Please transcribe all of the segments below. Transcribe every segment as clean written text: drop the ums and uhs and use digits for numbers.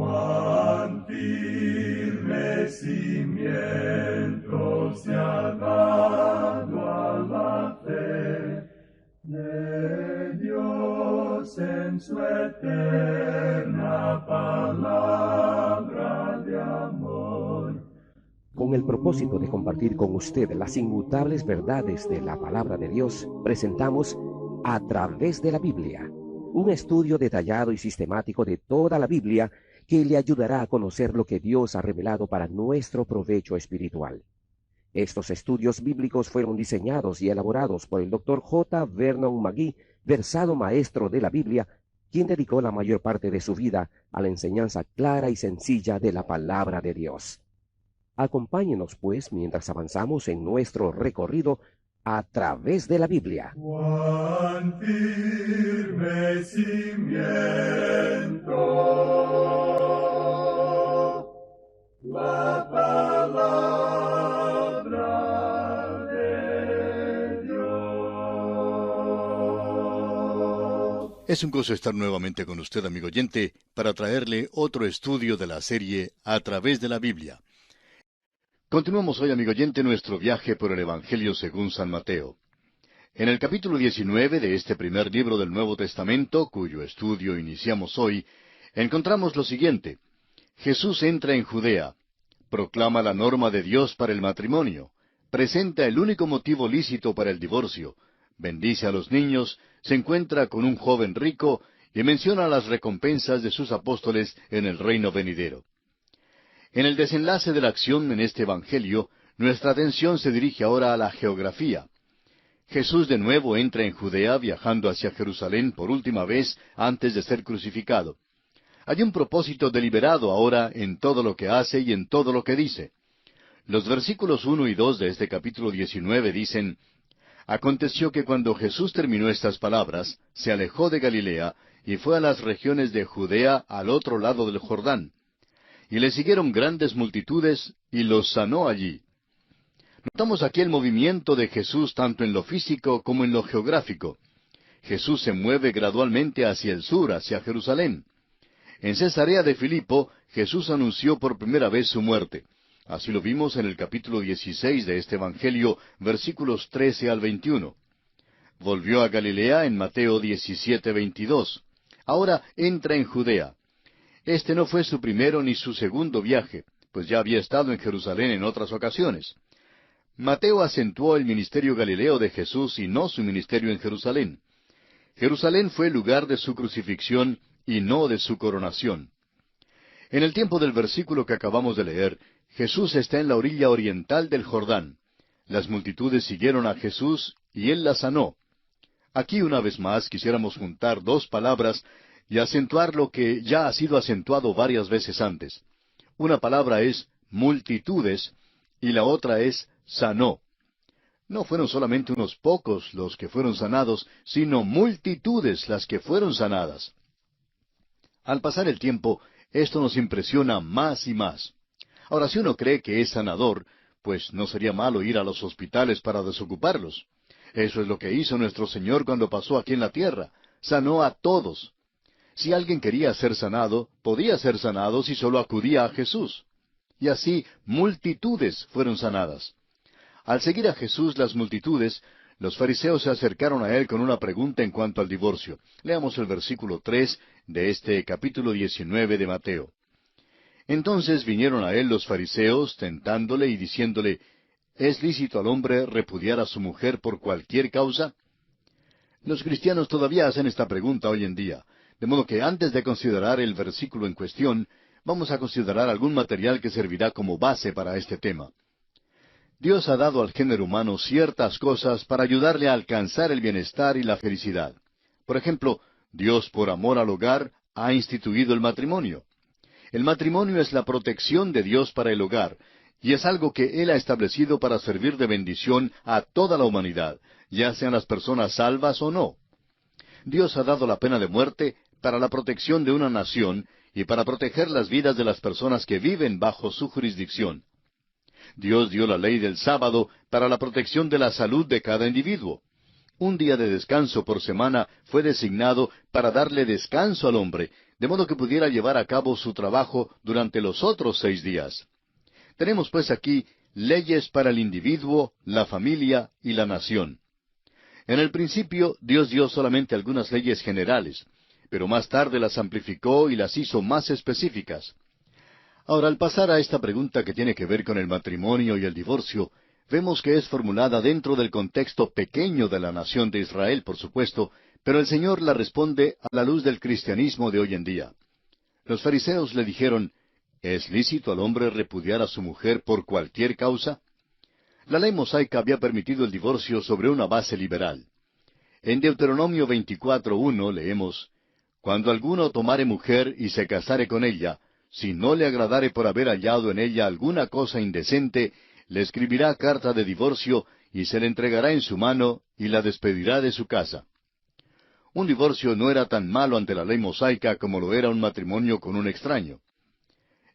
Cuán firme cimiento se ha dado a la fe de Dios en su eterna palabra de amor. Con el propósito de compartir con usted las inmutables verdades de la palabra de Dios, presentamos A través de la Biblia, un estudio detallado y sistemático de toda la Biblia que le ayudará a conocer lo que Dios ha revelado para nuestro provecho espiritual. Estos estudios bíblicos fueron diseñados y elaborados por el Dr. J. Vernon McGee, versado maestro de la Biblia, quien dedicó la mayor parte de su vida a la enseñanza clara y sencilla de la palabra de Dios. Acompáñenos, pues, mientras avanzamos en nuestro recorrido a través de la Biblia. Cuán firme cimiento la palabra de Dios. Es un gozo estar nuevamente con usted, amigo oyente, para traerle otro estudio de la serie A través de la Biblia. Continuamos hoy, amigo oyente, nuestro viaje por el Evangelio según San Mateo. En el capítulo 19 de este primer libro del Nuevo Testamento, cuyo estudio iniciamos hoy, encontramos lo siguiente. Jesús entra en Judea, proclama la norma de Dios para el matrimonio, presenta el único motivo lícito para el divorcio, bendice a los niños, se encuentra con un joven rico y menciona las recompensas de sus apóstoles en el reino venidero. En el desenlace de la acción en este Evangelio, nuestra atención se dirige ahora a la geografía. Jesús de nuevo entra en Judea viajando hacia Jerusalén por última vez antes de ser crucificado. Hay un propósito deliberado ahora en todo lo que hace y en todo lo que dice. Los versículos 1 y 2 de este capítulo 19 dicen: Aconteció que cuando Jesús terminó estas palabras, se alejó de Galilea y fue a las regiones de Judea al otro lado del Jordán. Y le siguieron grandes multitudes, y los sanó allí. Notamos aquí el movimiento de Jesús tanto en lo físico como en lo geográfico. Jesús se mueve gradualmente hacia el sur, hacia Jerusalén. En Cesarea de Filipo, Jesús anunció por primera vez su muerte. Así lo vimos en el capítulo 16 de este Evangelio, versículos 13 al 21. Volvió a Galilea en Mateo 17:22. Ahora entra en Judea. Este no fue su primero ni su segundo viaje, pues ya había estado en Jerusalén en otras ocasiones. Mateo acentuó el ministerio galileo de Jesús y no su ministerio en Jerusalén. Jerusalén fue el lugar de su crucifixión y no de su coronación. En el tiempo del versículo que acabamos de leer, Jesús está en la orilla oriental del Jordán. Las multitudes siguieron a Jesús y Él las sanó. Aquí una vez más quisiéramos juntar dos palabras y acentuar lo que ya ha sido acentuado varias veces antes. Una palabra es multitudes y la otra es sanó. No fueron solamente unos pocos los que fueron sanados, sino multitudes las que fueron sanadas. Al pasar el tiempo, esto nos impresiona más y más. Ahora, si uno cree que es sanador, pues no sería malo ir a los hospitales para desocuparlos. Eso es lo que hizo nuestro Señor cuando pasó aquí en la tierra. Sanó a todos. Si alguien quería ser sanado, podía ser sanado si solo acudía a Jesús. Y así multitudes fueron sanadas. Al seguir a Jesús las multitudes, los fariseos se acercaron a Él con una pregunta en cuanto al divorcio. Leamos el versículo 3 de este capítulo 19 de Mateo. Entonces vinieron a Él los fariseos, tentándole y diciéndole: ¿Es lícito al hombre repudiar a su mujer por cualquier causa? Los cristianos todavía hacen esta pregunta hoy en día. De modo que antes de considerar el versículo en cuestión, vamos a considerar algún material que servirá como base para este tema. Dios ha dado al género humano ciertas cosas para ayudarle a alcanzar el bienestar y la felicidad. Por ejemplo, Dios, por amor al hogar, ha instituido el matrimonio. El matrimonio es la protección de Dios para el hogar, y es algo que Él ha establecido para servir de bendición a toda la humanidad, ya sean las personas salvas o no. Dios ha dado la pena de muerte para la protección de una nación y para proteger las vidas de las personas que viven bajo su jurisdicción. Dios dio la ley del sábado para la protección de la salud de cada individuo. Un día de descanso por semana fue designado para darle descanso al hombre, de modo que pudiera llevar a cabo su trabajo durante los otros 6 días. Tenemos pues aquí leyes para el individuo, la familia y la nación. En el principio Dios dio solamente algunas leyes generales, pero más tarde las amplificó y las hizo más específicas. Ahora, al pasar a esta pregunta que tiene que ver con el matrimonio y el divorcio, vemos que es formulada dentro del contexto pequeño de la nación de Israel, por supuesto, pero el Señor la responde a la luz del cristianismo de hoy en día. Los fariseos le dijeron, ¿es lícito al hombre repudiar a su mujer por cualquier causa? La ley mosaica había permitido el divorcio sobre una base liberal. En Deuteronomio 24:1 leemos, Cuando alguno tomare mujer y se casare con ella, si no le agradare por haber hallado en ella alguna cosa indecente, le escribirá carta de divorcio y se le entregará en su mano y la despedirá de su casa. Un divorcio no era tan malo ante la ley mosaica como lo era un matrimonio con un extraño.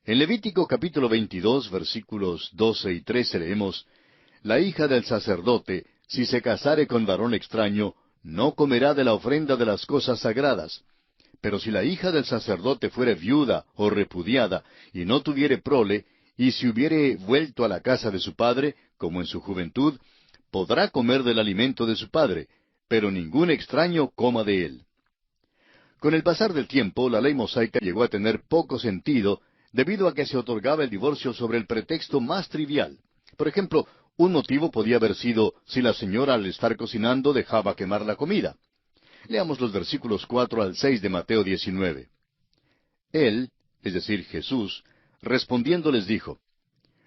En Levítico capítulo 22, versículos 12 y 13 leemos, La hija del sacerdote, si se casare con varón extraño, no comerá de la ofrenda de las cosas sagradas. Pero si la hija del sacerdote fuere viuda o repudiada, y no tuviere prole, y si hubiere vuelto a la casa de su padre, como en su juventud, podrá comer del alimento de su padre, pero ningún extraño coma de él. Con el pasar del tiempo, la ley mosaica llegó a tener poco sentido, debido a que se otorgaba el divorcio sobre el pretexto más trivial. Por ejemplo, un motivo podía haber sido si la señora al estar cocinando dejaba quemar la comida. Leamos los versículos 4 al 6 de Mateo 19. Él, es decir, Jesús, respondiendo les dijo,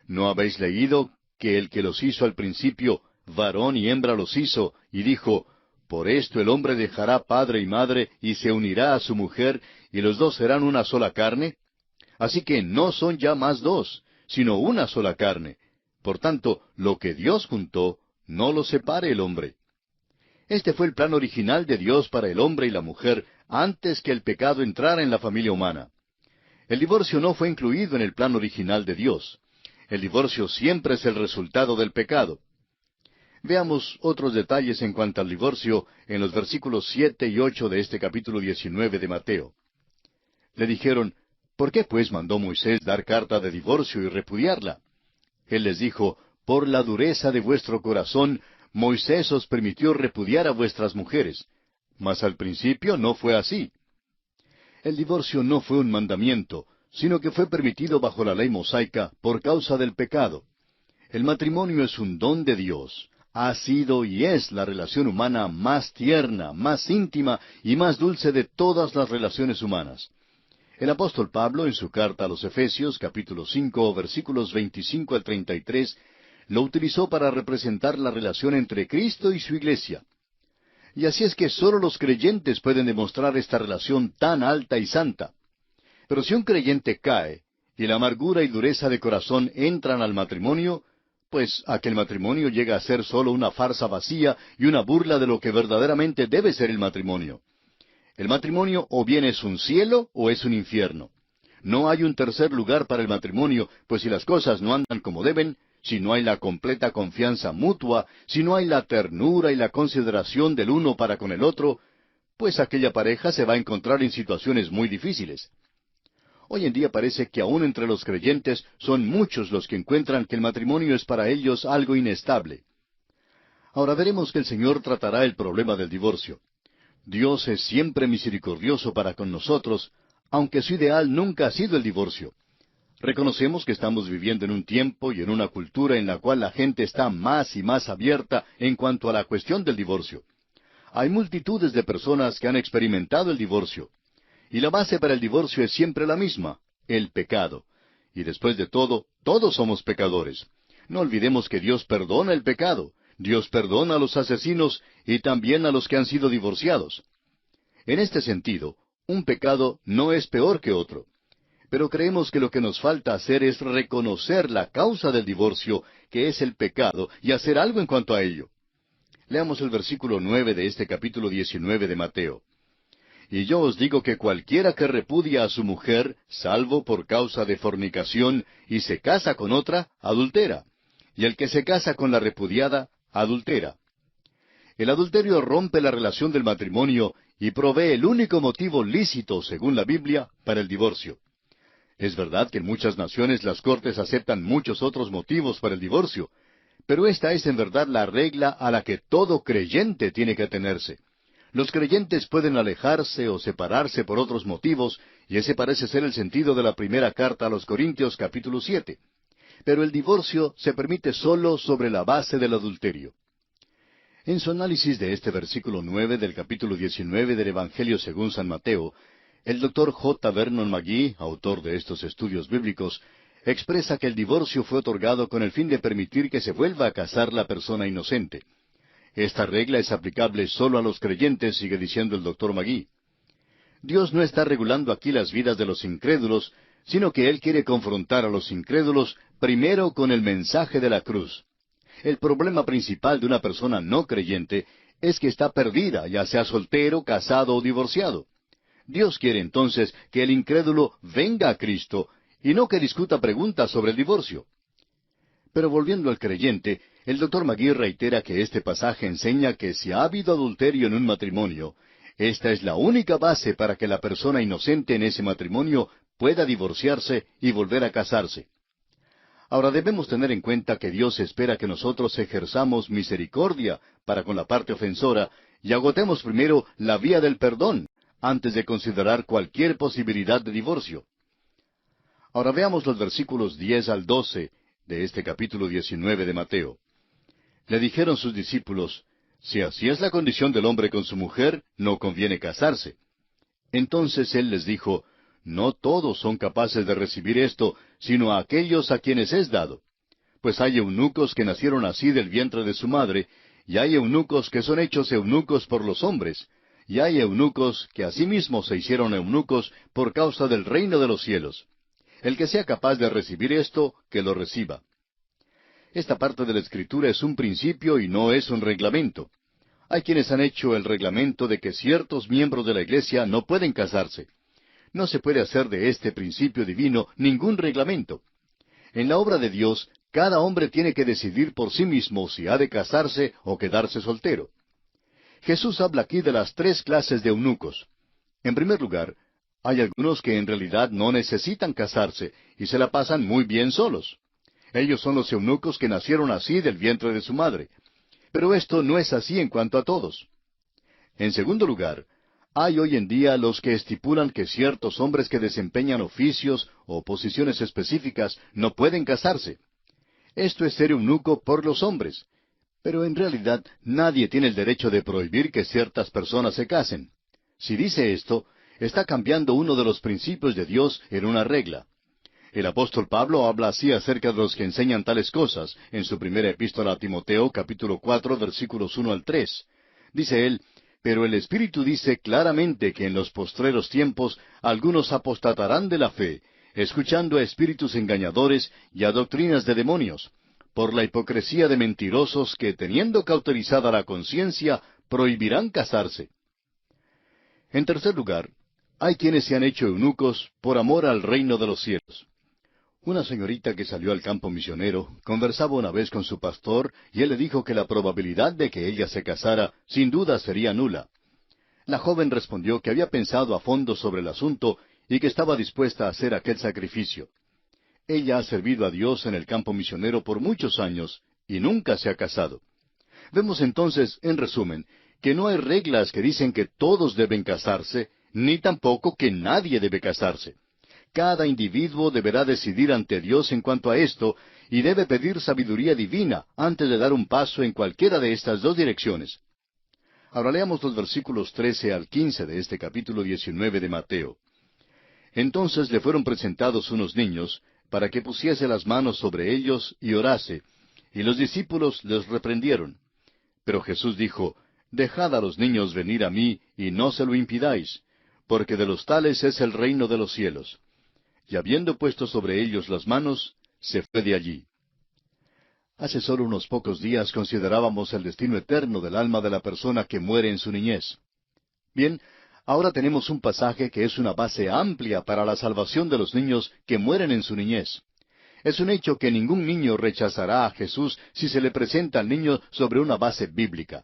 ¿No habéis leído que el que los hizo al principio, varón y hembra los hizo, y dijo, Por esto el hombre dejará padre y madre, y se unirá a su mujer, y los dos serán una sola carne? Así que no son ya más dos, sino una sola carne. Por tanto, lo que Dios juntó, no lo separe el hombre. Este fue el plan original de Dios para el hombre y la mujer antes que el pecado entrara en la familia humana. El divorcio no fue incluido en el plan original de Dios. El divorcio siempre es el resultado del pecado. Veamos otros detalles en cuanto al divorcio en los versículos 7 y 8 de este capítulo 19 de Mateo. Le dijeron, ¿por qué pues mandó Moisés dar carta de divorcio y repudiarla? Él les dijo, por la dureza de vuestro corazón, Moisés os permitió repudiar a vuestras mujeres, mas al principio no fue así. El divorcio no fue un mandamiento, sino que fue permitido bajo la ley mosaica por causa del pecado. El matrimonio es un don de Dios. Ha sido y es la relación humana más tierna, más íntima y más dulce de todas las relaciones humanas. El apóstol Pablo, en su carta a los Efesios, capítulo 5, versículos 25 al 33, lo utilizó para representar la relación entre Cristo y su iglesia. Y así es que sólo los creyentes pueden demostrar esta relación tan alta y santa. Pero si un creyente cae, y la amargura y dureza de corazón entran al matrimonio, pues aquel matrimonio llega a ser sólo una farsa vacía y una burla de lo que verdaderamente debe ser el matrimonio. El matrimonio o bien es un cielo o es un infierno. No hay un tercer lugar para el matrimonio, pues si las cosas no andan como deben, si no hay la completa confianza mutua, si no hay la ternura y la consideración del uno para con el otro, pues aquella pareja se va a encontrar en situaciones muy difíciles. Hoy en día parece que aún entre los creyentes son muchos los que encuentran que el matrimonio es para ellos algo inestable. Ahora veremos que el Señor tratará el problema del divorcio. Dios es siempre misericordioso para con nosotros, aunque su ideal nunca ha sido el divorcio. Reconocemos que estamos viviendo en un tiempo y en una cultura en la cual la gente está más y más abierta en cuanto a la cuestión del divorcio. Hay multitudes de personas que han experimentado el divorcio. Y la base para el divorcio es siempre la misma, el pecado. Y después de todo, todos somos pecadores. No olvidemos que Dios perdona el pecado. Dios perdona a los asesinos y también a los que han sido divorciados. En este sentido, un pecado no es peor que otro. Pero creemos que lo que nos falta hacer es reconocer la causa del divorcio, que es el pecado, y hacer algo en cuanto a ello. Leamos el versículo 9 de este capítulo 19 de Mateo. Y yo os digo que cualquiera que repudia a su mujer, salvo por causa de fornicación, y se casa con otra, adultera. Y el que se casa con la repudiada, adultera. El adulterio rompe la relación del matrimonio y provee el único motivo lícito, según la Biblia, para el divorcio. Es verdad que en muchas naciones las cortes aceptan muchos otros motivos para el divorcio, pero esta es en verdad la regla a la que todo creyente tiene que atenerse. Los creyentes pueden alejarse o separarse por otros motivos, y ese parece ser el sentido de la primera carta a los Corintios capítulo 7. Pero el divorcio se permite solo sobre la base del adulterio. En su análisis de este versículo 9 del capítulo 19 del Evangelio según San Mateo, el Dr. J. Vernon McGee, autor de estos estudios bíblicos, expresa que el divorcio fue otorgado con el fin de permitir que se vuelva a casar la persona inocente. Esta regla es aplicable solo a los creyentes, sigue diciendo el Dr. McGee. Dios no está regulando aquí las vidas de los incrédulos, sino que Él quiere confrontar a los incrédulos primero con el mensaje de la cruz. El problema principal de una persona no creyente es que está perdida, ya sea soltero, casado o divorciado. Dios quiere entonces que el incrédulo venga a Cristo y no que discuta preguntas sobre el divorcio. Pero volviendo al creyente, el Dr. McGee reitera que este pasaje enseña que si ha habido adulterio en un matrimonio, esta es la única base para que la persona inocente en ese matrimonio pueda divorciarse y volver a casarse. Ahora debemos tener en cuenta que Dios espera que nosotros ejerzamos misericordia para con la parte ofensora y agotemos primero la vía del perdón antes de considerar cualquier posibilidad de divorcio. Ahora veamos los versículos 10 al 12 de este capítulo 19 de Mateo. Le dijeron sus discípulos, si así es la condición del hombre con su mujer, no conviene casarse. Entonces él les dijo, no todos son capaces de recibir esto, sino a aquellos a quienes es dado. Pues hay eunucos que nacieron así del vientre de su madre, y hay eunucos que son hechos eunucos por los hombres, y hay eunucos que asimismo se hicieron eunucos por causa del reino de los cielos. El que sea capaz de recibir esto, que lo reciba. Esta parte de la Escritura es un principio y no es un reglamento. Hay quienes han hecho el reglamento de que ciertos miembros de la Iglesia no pueden casarse. No se puede hacer de este principio divino ningún reglamento. En la obra de Dios, cada hombre tiene que decidir por sí mismo si ha de casarse o quedarse soltero. Jesús habla aquí de las tres clases de eunucos. En primer lugar, hay algunos que en realidad no necesitan casarse y se la pasan muy bien solos. Ellos son los eunucos que nacieron así del vientre de su madre. Pero esto no es así en cuanto a todos. En segundo lugar, hay hoy en día los que estipulan que ciertos hombres que desempeñan oficios o posiciones específicas no pueden casarse. Esto es ser eunuco por los hombres. Pero en realidad nadie tiene el derecho de prohibir que ciertas personas se casen. Si dice esto, está cambiando uno de los principios de Dios en una regla. El apóstol Pablo habla así acerca de los que enseñan tales cosas, en su primera epístola a Timoteo, capítulo 4, versículos 1 al 3. Dice él, pero el Espíritu dice claramente que en los postreros tiempos algunos apostatarán de la fe, escuchando a espíritus engañadores y a doctrinas de demonios, por la hipocresía de mentirosos que, teniendo cauterizada la conciencia, prohibirán casarse. En tercer lugar, hay quienes se han hecho eunucos por amor al reino de los cielos. Una señorita que salió al campo misionero conversaba una vez con su pastor y él le dijo que la probabilidad de que ella se casara sin duda sería nula. La joven respondió que había pensado a fondo sobre el asunto y que estaba dispuesta a hacer aquel sacrificio. Ella ha servido a Dios en el campo misionero por muchos años y nunca se ha casado. Vemos entonces, en resumen, que no hay reglas que dicen que todos deben casarse, ni tampoco que nadie debe casarse. Cada individuo deberá decidir ante Dios en cuanto a esto y debe pedir sabiduría divina antes de dar un paso en cualquiera de estas dos direcciones. Ahora leamos los versículos 13 al 15 de este capítulo 19 de Mateo. Entonces le fueron presentados unos niños para que pusiese las manos sobre ellos y orase, y los discípulos les reprendieron. Pero Jesús dijo, Dejad a los niños venir a mí y no se lo impidáis, porque de los tales es el reino de los cielos. Y habiendo puesto sobre ellos las manos, se fue de allí. Hace solo unos pocos días considerábamos el destino eterno del alma de la persona que muere en su niñez. Bien, ahora tenemos un pasaje que es una base amplia para la salvación de los niños que mueren en su niñez. Es un hecho que ningún niño rechazará a Jesús si se le presenta al niño sobre una base bíblica.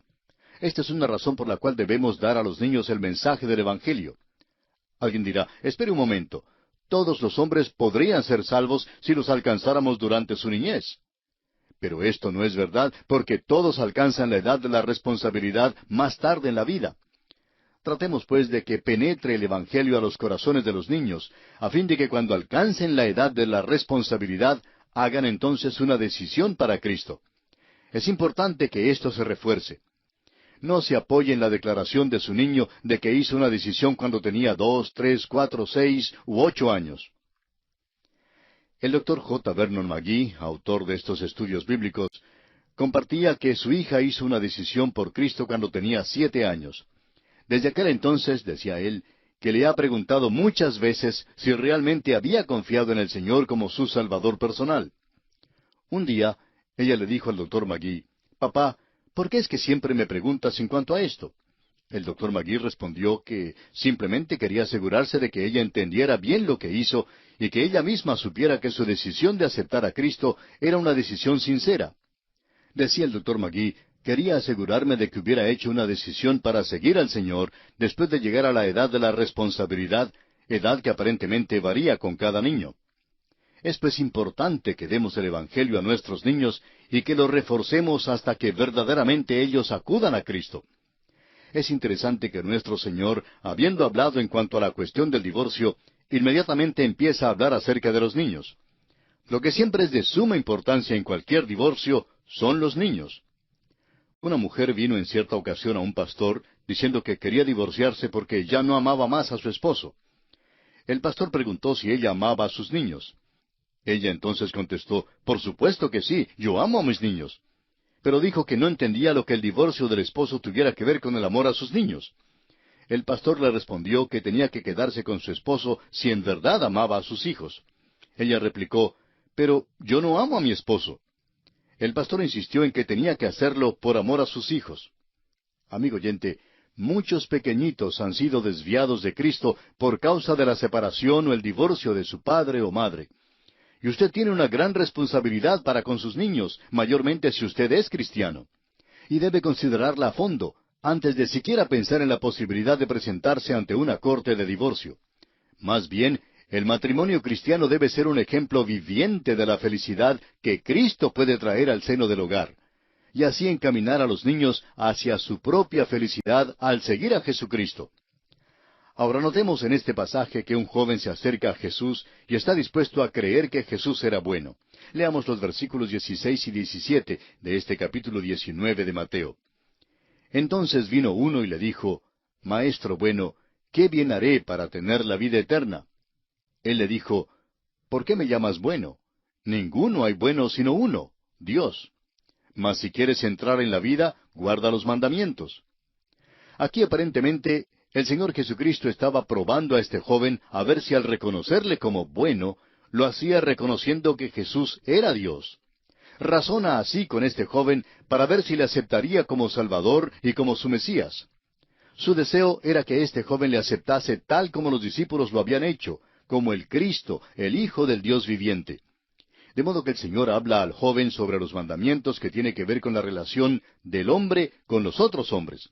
Esta es una razón por la cual debemos dar a los niños el mensaje del Evangelio. Alguien dirá, espere un momento, todos los hombres podrían ser salvos si los alcanzáramos durante su niñez. Pero esto no es verdad, porque todos alcanzan la edad de la responsabilidad más tarde en la vida. Tratemos pues de que penetre el Evangelio a los corazones de los niños, a fin de que cuando alcancen la edad de la responsabilidad, hagan entonces una decisión para Cristo. Es importante que esto se refuerce. No se apoye en la declaración de su niño de que hizo una decisión cuando tenía 2, 3, 4, 6 u 8 años. El Dr. J. Vernon McGee, autor de estos estudios bíblicos, compartía que su hija hizo una decisión por Cristo cuando tenía 7 años. Desde aquel entonces, decía él, que le ha preguntado muchas veces si realmente había confiado en el Señor como su Salvador personal. Un día, ella le dijo al Dr. McGee, «Papá, ¿por qué es que siempre me preguntas en cuanto a esto?» El Dr. McGee respondió que simplemente quería asegurarse de que ella entendiera bien lo que hizo y que ella misma supiera que su decisión de aceptar a Cristo era una decisión sincera. Decía el Dr. McGee, quería asegurarme de que hubiera hecho una decisión para seguir al Señor después de llegar a la edad de la responsabilidad, edad que aparentemente varía con cada niño. Es pues importante que demos el Evangelio a nuestros niños y que lo reforcemos hasta que verdaderamente ellos acudan a Cristo. Es interesante que nuestro Señor, habiendo hablado en cuanto a la cuestión del divorcio, inmediatamente empieza a hablar acerca de los niños. Lo que siempre es de suma importancia en cualquier divorcio son los niños. Una mujer vino en cierta ocasión a un pastor diciendo que quería divorciarse porque ya no amaba más a su esposo. El pastor preguntó si ella amaba a sus niños. Ella entonces contestó, «Por supuesto que sí, yo amo a mis niños». Pero dijo que no entendía lo que el divorcio del esposo tuviera que ver con el amor a sus niños. El pastor le respondió que tenía que quedarse con su esposo si en verdad amaba a sus hijos. Ella replicó, «Pero yo no amo a mi esposo». El pastor insistió en que tenía que hacerlo por amor a sus hijos. Amigo oyente, muchos pequeñitos han sido desviados de Cristo por causa de la separación o el divorcio de su padre o madre. Y usted tiene una gran responsabilidad para con sus niños, mayormente si usted es cristiano. Y debe considerarla a fondo, antes de siquiera pensar en la posibilidad de presentarse ante una corte de divorcio. Más bien, el matrimonio cristiano debe ser un ejemplo viviente de la felicidad que Cristo puede traer al seno del hogar, y así encaminar a los niños hacia su propia felicidad al seguir a Jesucristo. Ahora notemos en este pasaje que un joven se acerca a Jesús y está dispuesto a creer que Jesús era bueno. Leamos los versículos 16 y 17 de este capítulo 19 de Mateo. Entonces vino uno y le dijo, «Maestro bueno, ¿qué bien haré para tener la vida eterna?» Él le dijo, «¿Por qué me llamas bueno? Ninguno hay bueno sino uno, Dios. Mas si quieres entrar en la vida, guarda los mandamientos». Aquí aparentemente el Señor Jesucristo estaba probando a este joven a ver si al reconocerle como bueno, lo hacía reconociendo que Jesús era Dios. Razona así con este joven para ver si le aceptaría como Salvador y como su Mesías. Su deseo era que este joven le aceptase tal como los discípulos lo habían hecho, como el Cristo, el Hijo del Dios viviente. De modo que el Señor habla al joven sobre los mandamientos que tiene que ver con la relación del hombre con los otros hombres.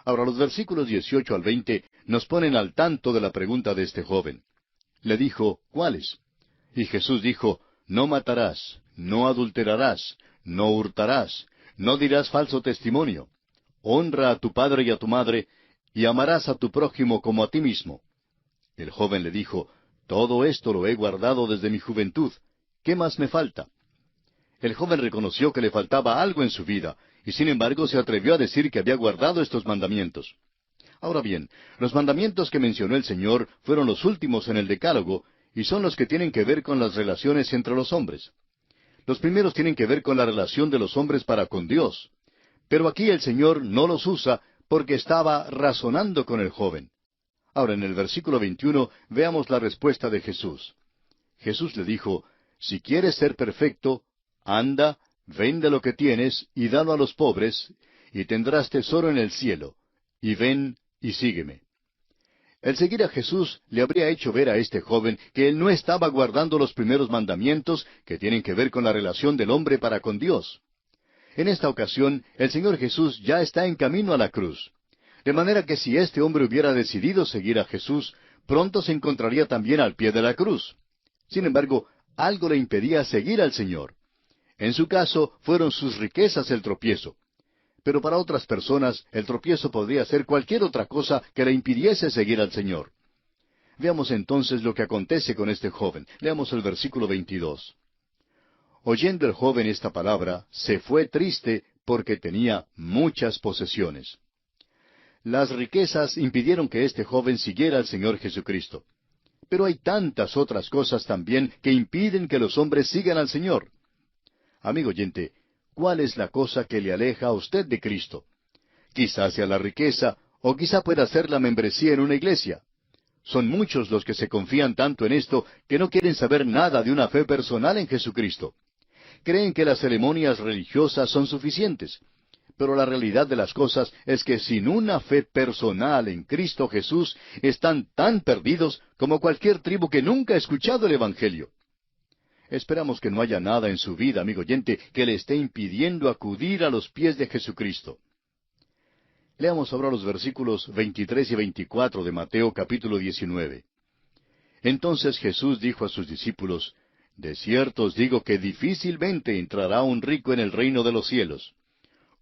Ahora los versículos 18 al 20 nos ponen al tanto de la pregunta de este joven. Le dijo, ¿cuáles? Y Jesús dijo, no matarás, no adulterarás, no hurtarás, no dirás falso testimonio, honra a tu padre y a tu madre, y amarás a tu prójimo como a ti mismo. El joven le dijo, todo esto lo he guardado desde mi juventud, ¿qué más me falta? El joven reconoció que le faltaba algo en su vida, y sin embargo se atrevió a decir que había guardado estos mandamientos. Ahora bien, los mandamientos que mencionó el Señor fueron los últimos en el Decálogo, y son los que tienen que ver con las relaciones entre los hombres. Los primeros tienen que ver con la relación de los hombres para con Dios. Pero aquí el Señor no los usa porque estaba razonando con el joven. Ahora en el versículo 21 veamos la respuesta de Jesús. Jesús le dijo, si quieres ser perfecto, anda, vende lo que tienes y dalo a los pobres, y tendrás tesoro en el cielo, y ven y sígueme. El seguir a Jesús le habría hecho ver a este joven que él no estaba guardando los primeros mandamientos que tienen que ver con la relación del hombre para con Dios. En esta ocasión, el Señor Jesús ya está en camino a la cruz. De manera que si este hombre hubiera decidido seguir a Jesús, pronto se encontraría también al pie de la cruz. Sin embargo, algo le impedía seguir al Señor. En su caso, fueron sus riquezas el tropiezo. Pero para otras personas, el tropiezo podría ser cualquier otra cosa que le impidiese seguir al Señor. Veamos entonces lo que acontece con este joven. Leamos el versículo 22. Oyendo el joven esta palabra, se fue triste porque tenía muchas posesiones. Las riquezas impidieron que este joven siguiera al Señor Jesucristo. Pero hay tantas otras cosas también que impiden que los hombres sigan al Señor. Amigo oyente, ¿cuál es la cosa que le aleja a usted de Cristo? Quizás sea la riqueza, o quizá pueda ser la membresía en una iglesia. Son muchos los que se confían tanto en esto que no quieren saber nada de una fe personal en Jesucristo. Creen que las ceremonias religiosas son suficientes. Pero la realidad de las cosas es que sin una fe personal en Cristo Jesús están tan perdidos como cualquier tribu que nunca ha escuchado el Evangelio. Esperamos que no haya nada en su vida, amigo oyente, que le esté impidiendo acudir a los pies de Jesucristo. Leamos ahora los versículos 23 y 24 de Mateo capítulo 19. Entonces Jesús dijo a sus discípulos, De cierto os digo que difícilmente entrará un rico en el reino de los cielos.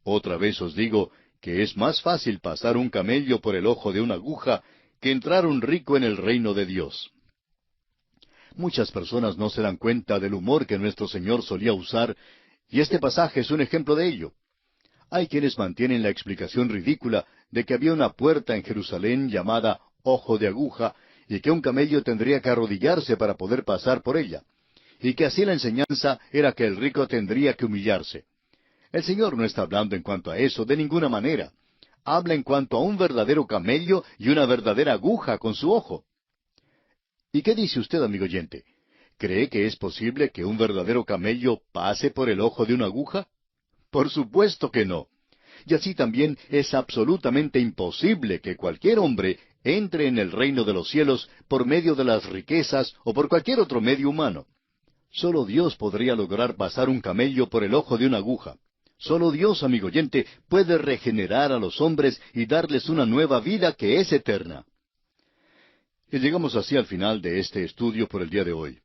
Otra vez os digo que es más fácil pasar un camello por el ojo de una aguja que entrar un rico en el reino de Dios. Muchas personas no se dan cuenta del humor que nuestro Señor solía usar, y este pasaje es un ejemplo de ello. Hay quienes mantienen la explicación ridícula de que había una puerta en Jerusalén llamada Ojo de Aguja, y que un camello tendría que arrodillarse para poder pasar por ella, y que así la enseñanza era que el rico tendría que humillarse. El Señor no está hablando en cuanto a eso de ninguna manera. Habla en cuanto a un verdadero camello y una verdadera aguja con su ojo. ¿Y qué dice usted, amigo oyente? ¿Cree que es posible que un verdadero camello pase por el ojo de una aguja? Por supuesto que no. Y así también es absolutamente imposible que cualquier hombre entre en el reino de los cielos por medio de las riquezas o por cualquier otro medio humano. Solo Dios podría lograr pasar un camello por el ojo de una aguja. Solo Dios, amigo oyente, puede regenerar a los hombres y darles una nueva vida que es eterna. Y llegamos así al final de este estudio por el día de hoy.